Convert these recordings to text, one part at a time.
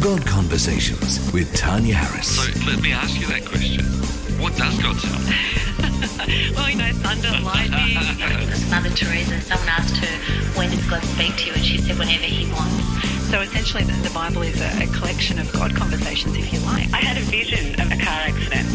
God Conversations with Tanya Harris. So let me ask you that question. What does God tell? Well, thunder, lightning. Mother Teresa, someone asked her, when does God speak to you? And she said, whenever he wants. So essentially the Bible is a collection of God conversations, if you like. I had a vision of a car accident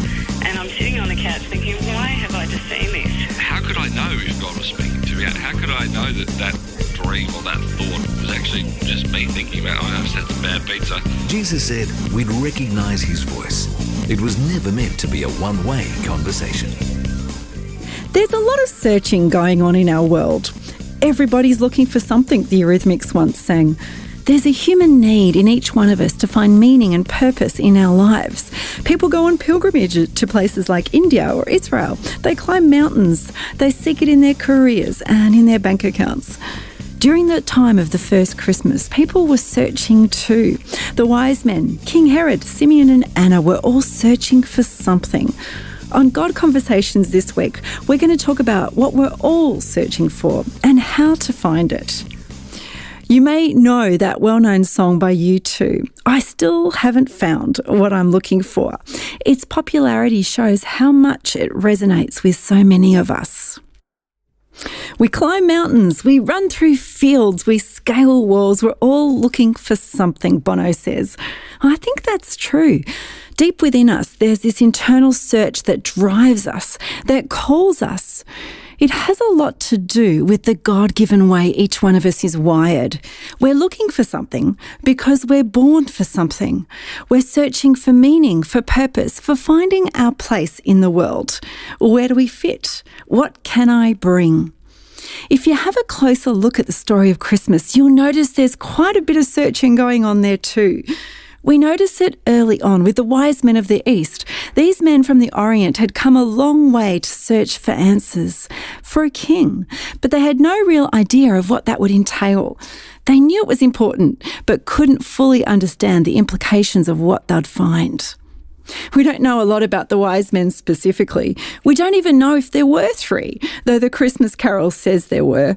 and I'm sitting on the couch thinking, why have I just seen this? How could I know if God was speaking to me? How could I know that dream or that thought was actually just me thinking about, oh, I've had some bad pizza? Jesus said we'd recognise his voice. It was never meant to be a one-way conversation. There's a lot of searching going on in our world. Everybody's looking for something, the Eurythmics once sang. There's a human need in each one of us to find meaning and purpose in our lives. People go on pilgrimage to places like India or Israel. They climb mountains. They seek it in their careers and in their bank accounts. During the time of the first Christmas, people were searching too. The wise men, King Herod, Simeon and Anna, were all searching for something. On God Conversations this week, we're going to talk about what we're all searching for and how to find it. You may know that well-known song by U2, I Still Haven't Found What I'm Looking For. Its popularity shows how much it resonates with so many of us. We climb mountains, we run through fields, we scale walls. We're all looking for something, Bono says. I think that's true. Deep within us, there's this internal search that drives us, that calls us. It has a lot to do with the God-given way each one of us is wired. We're looking for something because we're born for something. We're searching for meaning, for purpose, for finding our place in the world. Where do we fit? What can I bring? If you have a closer look at the story of Christmas, you'll notice there's quite a bit of searching going on there too. We notice it early on with the wise men of the East. These men from the Orient had come a long way to search for answers, for a king, but they had no real idea of what that would entail. They knew it was important, but couldn't fully understand the implications of what they'd find. We don't know a lot about the wise men specifically. We don't even know if there were three, though the Christmas carol says there were.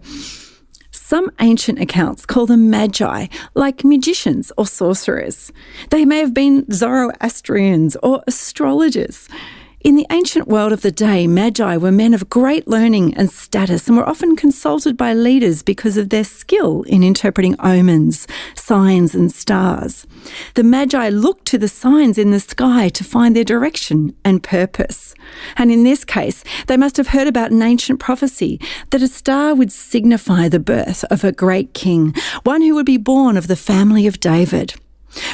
Some ancient accounts call them magi, like magicians or sorcerers. They may have been Zoroastrians or astrologers. In the ancient world of the day, magi were men of great learning and status and were often consulted by leaders because of their skill in interpreting omens, signs and stars. The magi looked to the signs in the sky to find their direction and purpose. And in this case, they must have heard about an ancient prophecy that a star would signify the birth of a great king, one who would be born of the family of David.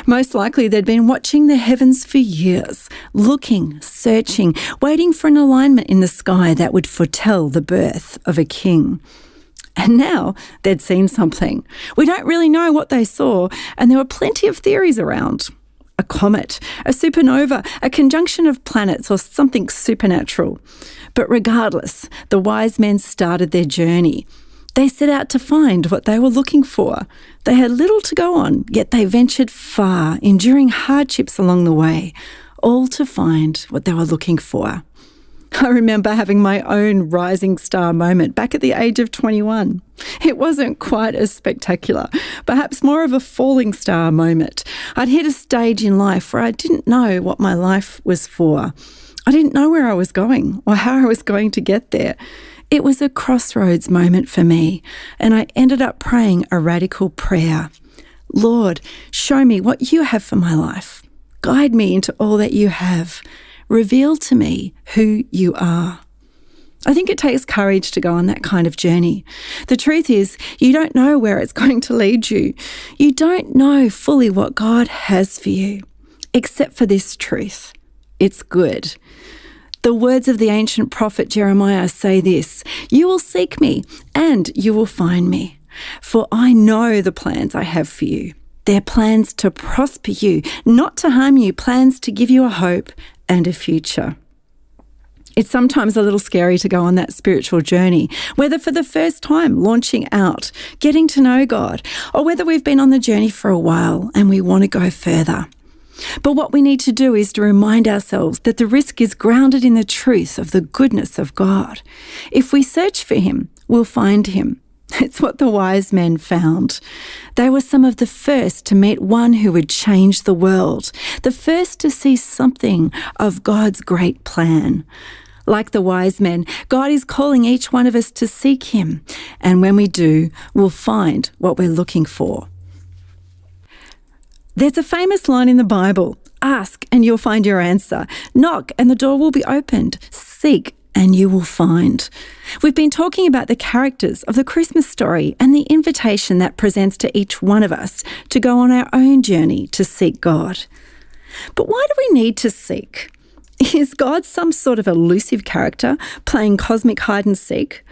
Most likely they'd been watching the heavens for years, looking, searching, waiting for an alignment in the sky that would foretell the birth of a king. And now they'd seen something. We don't really know what they saw, and there were plenty of theories around. A comet, a supernova, a conjunction of planets, or something supernatural. But regardless, the wise men started their journey. They set out to find what they were looking for. They had little to go on, yet they ventured far, enduring hardships along the way, all to find what they were looking for. I remember having my own rising star moment back at the age of 21. It wasn't quite as spectacular, perhaps more of a falling star moment. I'd hit a stage in life where I didn't know what my life was for. I didn't know where I was going or how I was going to get there. It was a crossroads moment for me, and I ended up praying a radical prayer. Lord, show me what you have for my life. Guide me into all that you have. Reveal to me who you are. I think it takes courage to go on that kind of journey. The truth is, you don't know where it's going to lead you. You don't know fully what God has for you, except for this truth. It's good. The words of the ancient prophet Jeremiah say this, you will seek me and you will find me, for I know the plans I have for you. They're plans to prosper you, not to harm you, plans to give you a hope and a future. It's sometimes a little scary to go on that spiritual journey, whether for the first time launching out, getting to know God, or whether we've been on the journey for a while and we want to go further. But what we need to do is to remind ourselves that the risk is grounded in the truth of the goodness of God. If we search for him, we'll find him. It's what the wise men found. They were some of the first to meet one who would change the world, the first to see something of God's great plan. Like the wise men, God is calling each one of us to seek him, and when we do, we'll find what we're looking for. There's a famous line in the Bible, ask and you'll find your answer. Knock and the door will be opened. Seek and you will find. We've been talking about the characters of the Christmas story and the invitation that presents to each one of us to go on our own journey to seek God. But why do we need to seek? Is God some sort of elusive character playing cosmic hide and seek?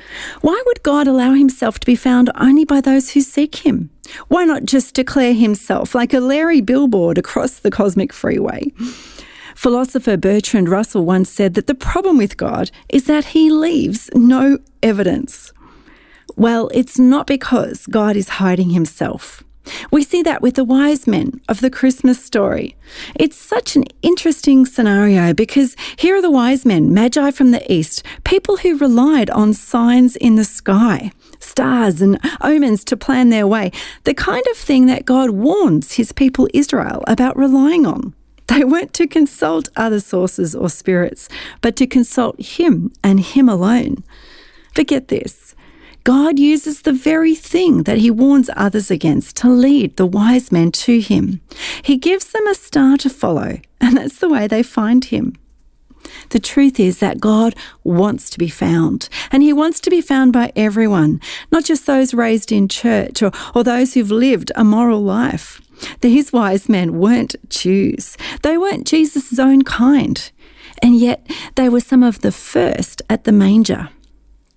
Why would God allow himself to be found only by those who seek him? Why not just declare himself like a Larry billboard across the cosmic freeway? Philosopher Bertrand Russell once said that the problem with God is that he leaves no evidence. Well, it's not because God is hiding himself. We see that with the wise men of the Christmas story. It's such an interesting scenario because here are the wise men, magi from the east, people who relied on signs in the sky, stars and omens to plan their way, the kind of thing that God warns his people Israel about relying on. They weren't to consult other sources or spirits, but to consult him and him alone. But get this. God uses the very thing that he warns others against to lead the wise men to him. He gives them a star to follow, and that's the way they find him. The truth is that God wants to be found, and he wants to be found by everyone, not just those raised in church or those who've lived a moral life. These wise men weren't Jews. They weren't Jesus' own kind, and yet they were some of the first at the manger.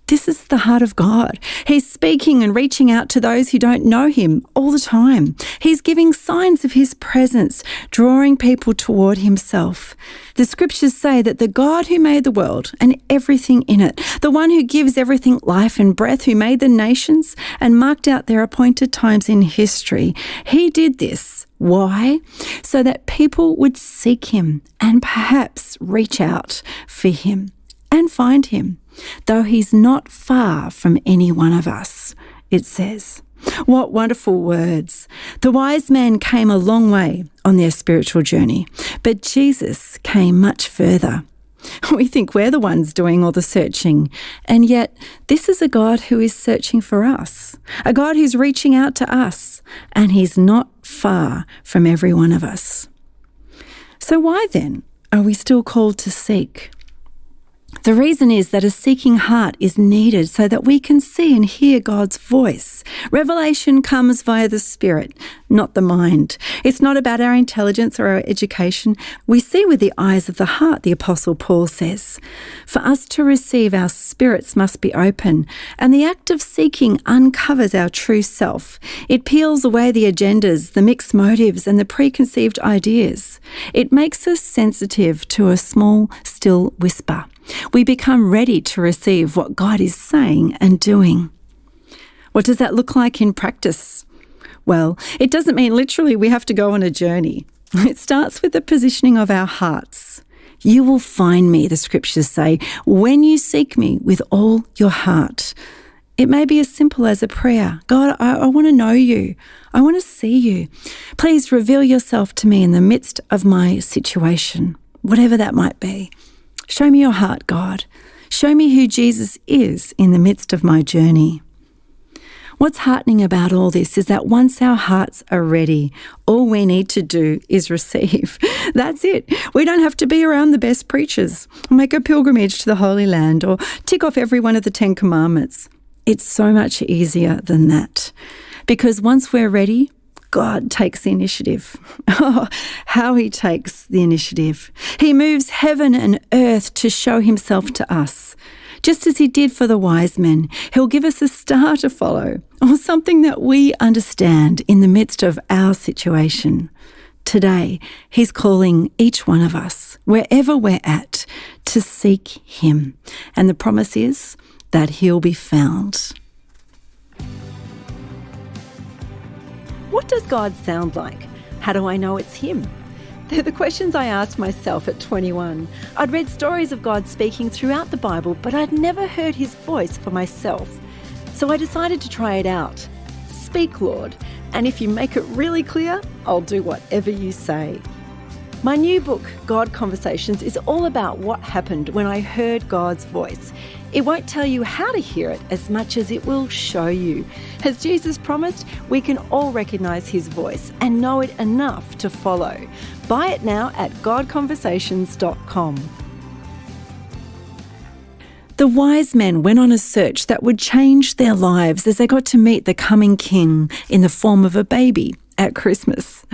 This is the heart of God. He's speaking and reaching out to those who don't know him all the time. He's giving signs of his presence, drawing people toward himself. The scriptures say that the God who made the world and everything in it, the one who gives everything life and breath, who made the nations and marked out their appointed times in history, he did this. Why? So that people would seek him and perhaps reach out for him and find him, though he's not far from any one of us, it says. What wonderful words. The wise men came a long way on their spiritual journey, but Jesus came much further. We think we're the ones doing all the searching, and yet this is a God who is searching for us, a God who's reaching out to us, and he's not far from every one of us. So why then are we still called to seek? The reason is that a seeking heart is needed so that we can see and hear God's voice. Revelation comes via the Spirit, not the mind. It's not about our intelligence or our education. We see with the eyes of the heart, the Apostle Paul says. For us to receive, our spirits must be open, and the act of seeking uncovers our true self. It peels away the agendas, the mixed motives, and the preconceived ideas. It makes us sensitive to a small, still whisper. We become ready to receive what God is saying and doing. What does that look like in practice? Well, it doesn't mean literally we have to go on a journey. It starts with the positioning of our hearts. You will find me, the scriptures say, when you seek me with all your heart. It may be as simple as a prayer. God, I want to know you. I want to see you. Please reveal yourself to me in the midst of my situation, whatever that might be. Show me your heart, God. Show me who Jesus is in the midst of my journey. What's heartening about all this is that once our hearts are ready, all we need to do is receive. That's it. We don't have to be around the best preachers, or make a pilgrimage to the Holy Land, or tick off every one of the 10 Commandments. It's so much easier than that. Because once we're ready, God takes the initiative. Oh, how he takes the initiative. He moves heaven and earth to show himself to us. Just as he did for the wise men, he'll give us a star to follow, or something that we understand in the midst of our situation. Today, he's calling each one of us, wherever we're at, to seek him. And the promise is that he'll be found. What does God sound like? How do I know it's him? They're the questions I asked myself at 21. I'd read stories of God speaking throughout the Bible, but I'd never heard his voice for myself. So I decided to try it out. Speak, Lord, and if you make it really clear, I'll do whatever you say. My new book, God Conversations, is all about what happened when I heard God's voice. It won't tell you how to hear it as much as it will show you. As Jesus promised, we can all recognise his voice and know it enough to follow. Buy it now at godconversations.com. The wise men went on a search that would change their lives as they got to meet the coming king in the form of a baby at Christmas.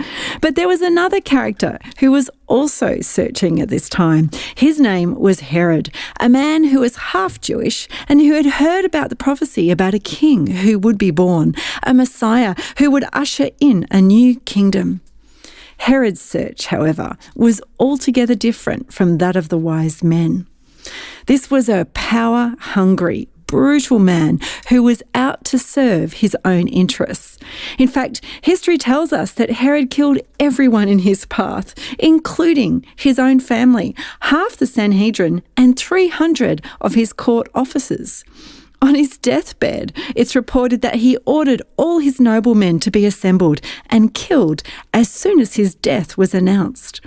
But there was another character who was also searching at this time. His name was Herod, a man who was half Jewish and who had heard about the prophecy about a king who would be born, a Messiah who would usher in a new kingdom. Herod's search, however, was altogether different from that of the wise men. This was a power-hungry, brutal man who was out to serve his own interests. In fact, history tells us that Herod killed everyone in his path, including his own family, half the Sanhedrin, and 300 of his court officers. On his deathbed, it's reported that he ordered all his noblemen to be assembled and killed as soon as his death was announced.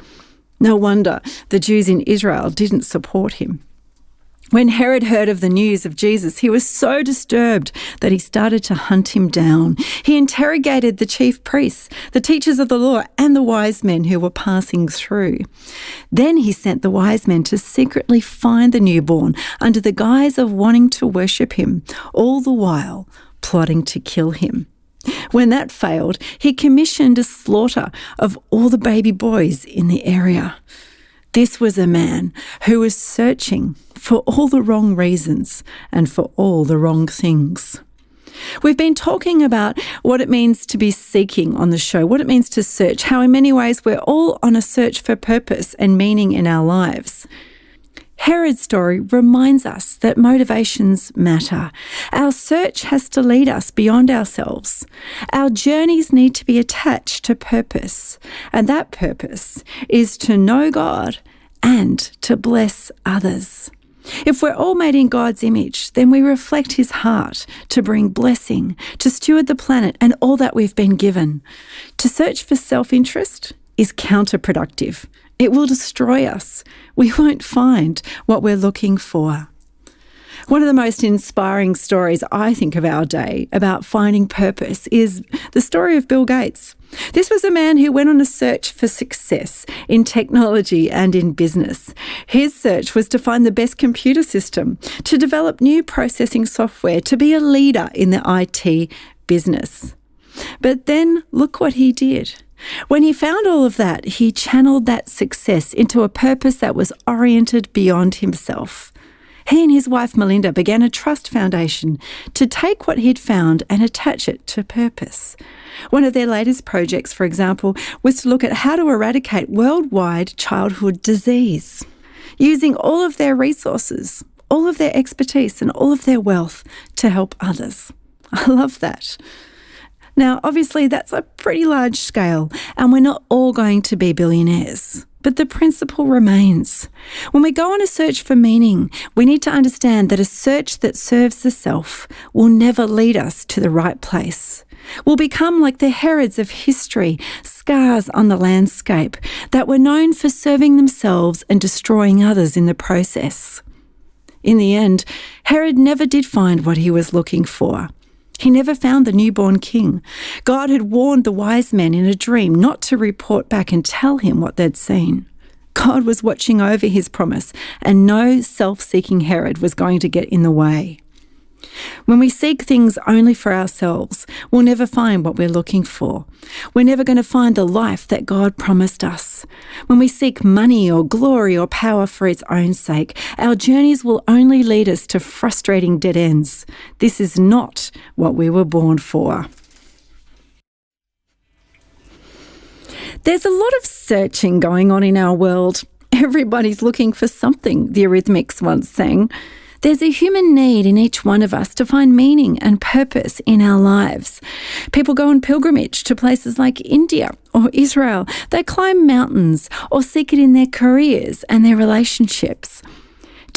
No wonder the Jews in Israel didn't support him. When Herod heard of the news of Jesus, he was so disturbed that he started to hunt him down. He interrogated the chief priests, the teachers of the law, and the wise men who were passing through. Then he sent the wise men to secretly find the newborn under the guise of wanting to worship him, all the while plotting to kill him. When that failed, he commissioned a slaughter of all the baby boys in the area. This was a man who was searching for all the wrong reasons and for all the wrong things. We've been talking about what it means to be seeking on the show, what it means to search, how in many ways we're all on a search for purpose and meaning in our lives. Herod's story reminds us that motivations matter. Our search has to lead us beyond ourselves. Our journeys need to be attached to purpose, and that purpose is to know God and to bless others. If we're all made in God's image, then we reflect his heart to bring blessing, to steward the planet and all that we've been given. To search for self-interest is counterproductive. It will destroy us. We won't find what we're looking for. One of the most inspiring stories I think of our day about finding purpose is the story of Bill Gates. This was a man who went on a search for success in technology and in business. His search was to find the best computer system, to develop new processing software, to be a leader in the IT business. But then look what he did. When he found all of that, he channeled that success into a purpose that was oriented beyond himself. He and his wife Melinda began a trust foundation to take what he'd found and attach it to purpose. One of their latest projects, for example, was to look at how to eradicate worldwide childhood disease, using all of their resources, all of their expertise and all of their wealth to help others. I love that. Now, obviously, that's a pretty large scale, and we're not all going to be billionaires. But the principle remains. When we go on a search for meaning, we need to understand that a search that serves the self will never lead us to the right place. We'll become like the Herods of history, scars on the landscape that were known for serving themselves and destroying others in the process. In the end, Herod never did find what he was looking for. He never found the newborn king. God had warned the wise men in a dream not to report back and tell him what they'd seen. God was watching over his promise, and no self-seeking Herod was going to get in the way. When we seek things only for ourselves, we'll never find what we're looking for. We're never going to find the life that God promised us. When we seek money or glory or power for its own sake, our journeys will only lead us to frustrating dead ends. This is not what we were born for. There's a lot of searching going on in our world. Everybody's looking for something, the Eurythmics once sang. There's a human need in each one of us to find meaning and purpose in our lives. People go on pilgrimage to places like India or Israel. They climb mountains or seek it in their careers and their relationships.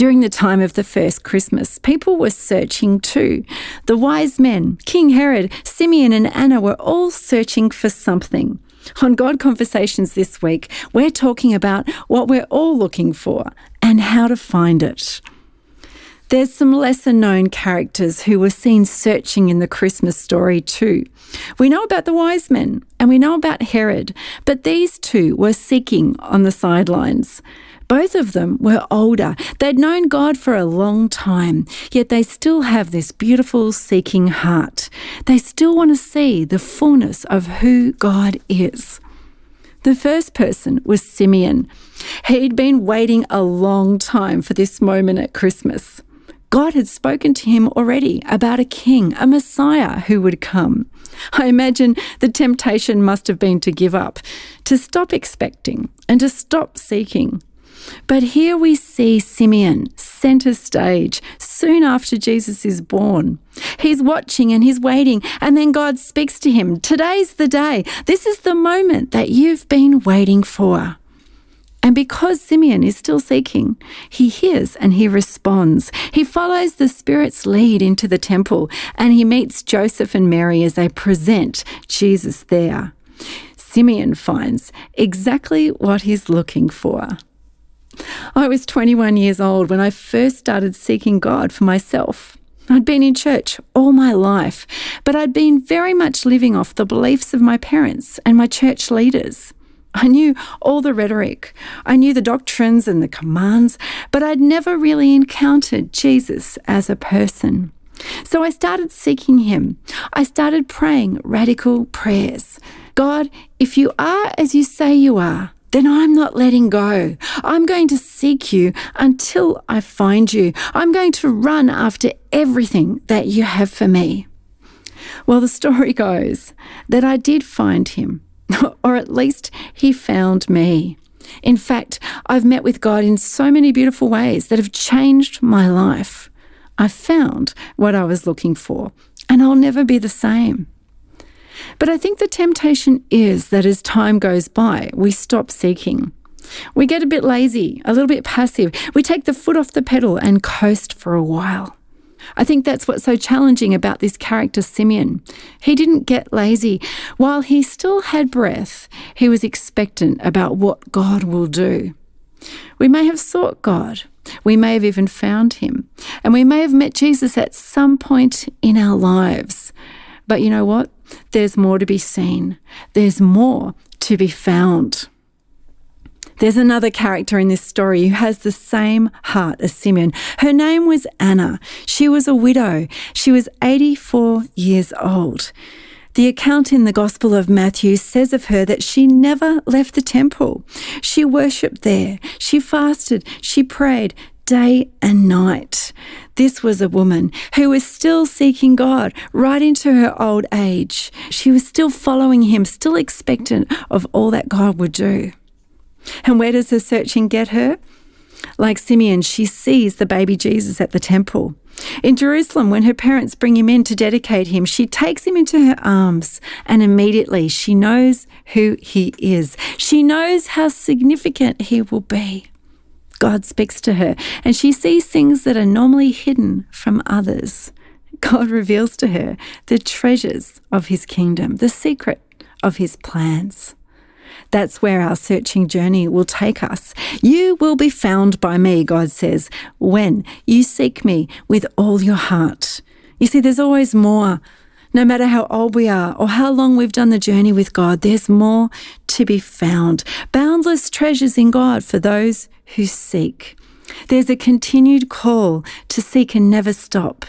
During the time of the first Christmas, people were searching too. The wise men, King Herod, Simeon and Anna were all searching for something. On God Conversations this week, we're talking about what we're all looking for and how to find it. There's some lesser-known characters who were seen searching in the Christmas story too. We know about the wise men and we know about Herod, but these two were seeking on the sidelines. Both of them were older. They'd known God for a long time, yet they still have this beautiful seeking heart. They still want to see the fullness of who God is. The first person was Simeon. He'd been waiting a long time for this moment at Christmas. God had spoken to him already about a king, a Messiah who would come. I imagine the temptation must have been to give up, to stop expecting and to stop seeking. But here we see Simeon centre stage soon after Jesus is born. He's watching and he's waiting, and then God speaks to him. Today's the day. This is the moment that you've been waiting for. And because Simeon is still seeking, he hears and he responds. He follows the Spirit's lead into the temple, and he meets Joseph and Mary as they present Jesus there. Simeon finds exactly what he's looking for. I was 21 years old when I first started seeking God for myself. I'd been in church all my life, but I'd been very much living off the beliefs of my parents and my church leaders. I knew all the rhetoric. I knew the doctrines and the commands, but I'd never really encountered Jesus as a person. So I started seeking him. I started praying radical prayers. God, if you are as you say you are, then I'm not letting go. I'm going to seek you until I find you. I'm going to run after everything that you have for me. Well, the story goes that I did find him, or at least he found me. In fact, I've met with God in so many beautiful ways that have changed my life. I found what I was looking for, and I'll never be the same. But I think the temptation is that as time goes by, we stop seeking. We get a bit lazy, a little bit passive. We take the foot off the pedal and coast for a while. I think that's what's so challenging about this character, Simeon. He didn't get lazy. While he still had breath, he was expectant about what God will do. We may have sought God. We may have even found him. And we may have met Jesus at some point in our lives. But you know what? There's more to be seen. There's more to be found. There's another character in this story who has the same heart as Simeon. Her name was Anna. She was a widow. She was 84 years old. The account in the Gospel of Matthew says of her that she never left the temple. She worshipped there. She fasted. She prayed day and night. This was a woman who was still seeking God right into her old age. She was still following him, still expectant of all that God would do. And where does her searching get her? Like Simeon, she sees the baby Jesus at the temple. In Jerusalem, when her parents bring him in to dedicate him, she takes him into her arms, and immediately she knows who he is. She knows how significant he will be. God speaks to her, and she sees things that are normally hidden from others. God reveals to her the treasures of his kingdom, the secret of his plans. That's where our searching journey will take us. You will be found by me, God says, when you seek me with all your heart. You see, there's always more. No matter how old we are or how long we've done the journey with God, there's more to be found. Boundless treasures in God for those who seek. There's a continued call to seek and never stop.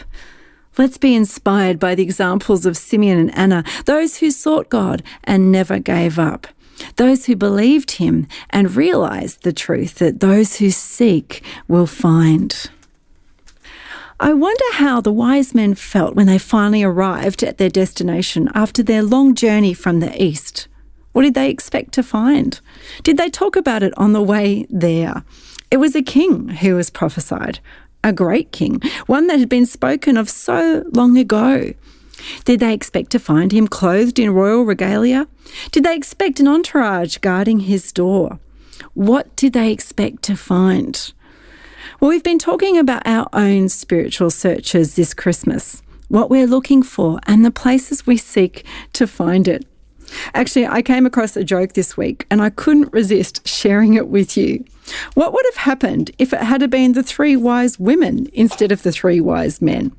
Let's be inspired by the examples of Simeon and Anna, those who sought God and never gave up. Those who believed him and realized the truth that those who seek will find. I wonder how the wise men felt when they finally arrived at their destination after their long journey from the east. What did they expect to find? Did they talk about it on the way there? It was a king who was prophesied, a great king, one that had been spoken of so long ago. Did they expect to find him clothed in royal regalia? Did they expect an entourage guarding his door? What did they expect to find? Well, we've been talking about our own spiritual searches this Christmas, what we're looking for and the places we seek to find it. Actually, I came across a joke this week and I couldn't resist sharing it with you. What would have happened if it had been the 3 wise women instead of the 3 wise men?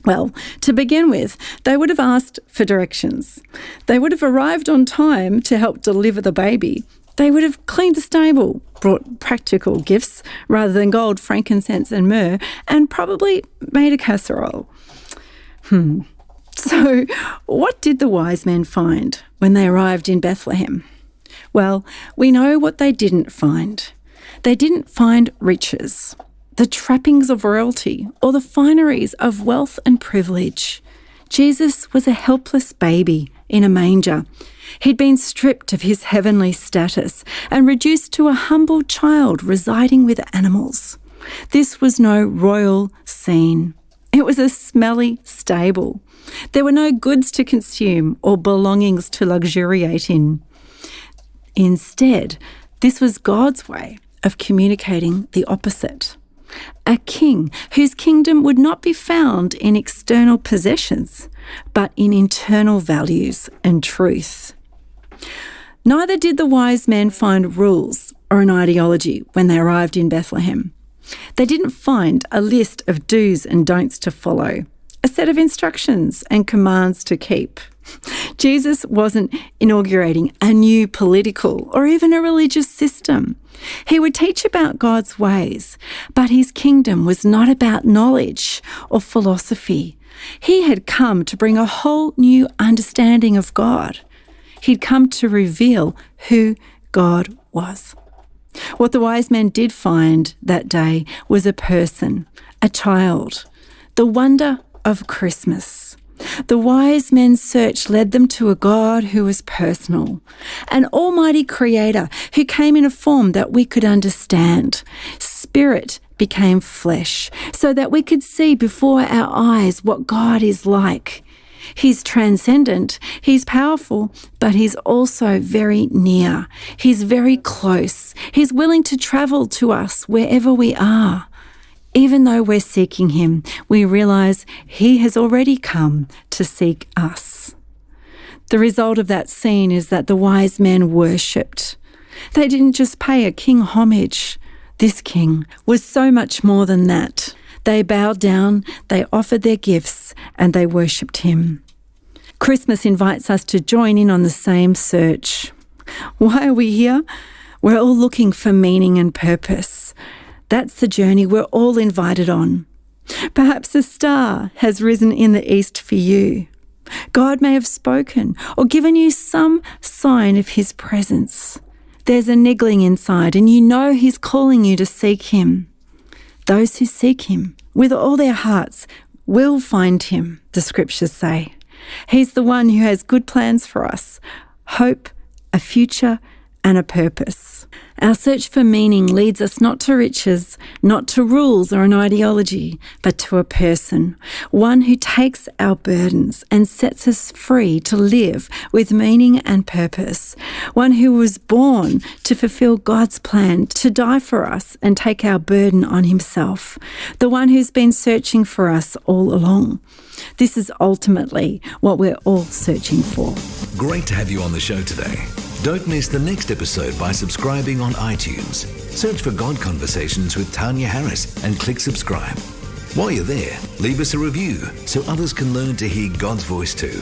Well, to begin with, they would have asked for directions. They would have arrived on time to help deliver the baby. They would have cleaned the stable, brought practical gifts rather than gold, frankincense and myrrh, and probably made a casserole. So, what did the wise men find when they arrived in Bethlehem? Well, we know what they didn't find. They didn't find riches, the trappings of royalty, or the fineries of wealth and privilege. Jesus was a helpless baby in a manger. He'd been stripped of his heavenly status and reduced to a humble child residing with animals. This was no royal scene. It was a smelly stable. There were no goods to consume or belongings to luxuriate in. Instead, this was God's way of communicating the opposite. A king whose kingdom would not be found in external possessions, but in internal values and truth. Neither did the wise men find rules or an ideology when they arrived in Bethlehem. They didn't find a list of do's and don'ts to follow, a set of instructions and commands to keep. Jesus wasn't inaugurating a new political or even a religious system. He would teach about God's ways, but his kingdom was not about knowledge or philosophy. He had come to bring a whole new understanding of God. He'd come to reveal who God was. What the wise men did find that day was a person, a child, the wonder of Christmas. The wise men's search led them to a God who was personal, an almighty creator who came in a form that we could understand. Spirit became flesh so that we could see before our eyes what God is like. He's transcendent, he's powerful, but he's also very near. He's very close. He's willing to travel to us wherever we are. Even though we're seeking him, we realise he has already come to seek us. The result of that scene is that the wise men worshipped. They didn't just pay a king homage. This king was so much more than that. They bowed down, they offered their gifts, and they worshipped him. Christmas invites us to join in on the same search. Why are we here? We're all looking for meaning and purpose. That's the journey we're all invited on. Perhaps a star has risen in the east for you. God may have spoken or given you some sign of his presence. There's a niggling inside and you know he's calling you to seek him. Those who seek him with all their hearts will find him, the scriptures say. He's the one who has good plans for us, hope, a future, and a purpose. Our search for meaning leads us not to riches, not to rules or an ideology, but to a person, one who takes our burdens and sets us free to live with meaning and purpose, one who was born to fulfill God's plan, to die for us and take our burden on himself, the one who's been searching for us all along. This is ultimately what we're all searching for. Great to have you on the show today. Don't miss the next episode by subscribing on iTunes. Search for God Conversations with Tanya Harris and click subscribe. While you're there, leave us a review so others can learn to hear God's voice too.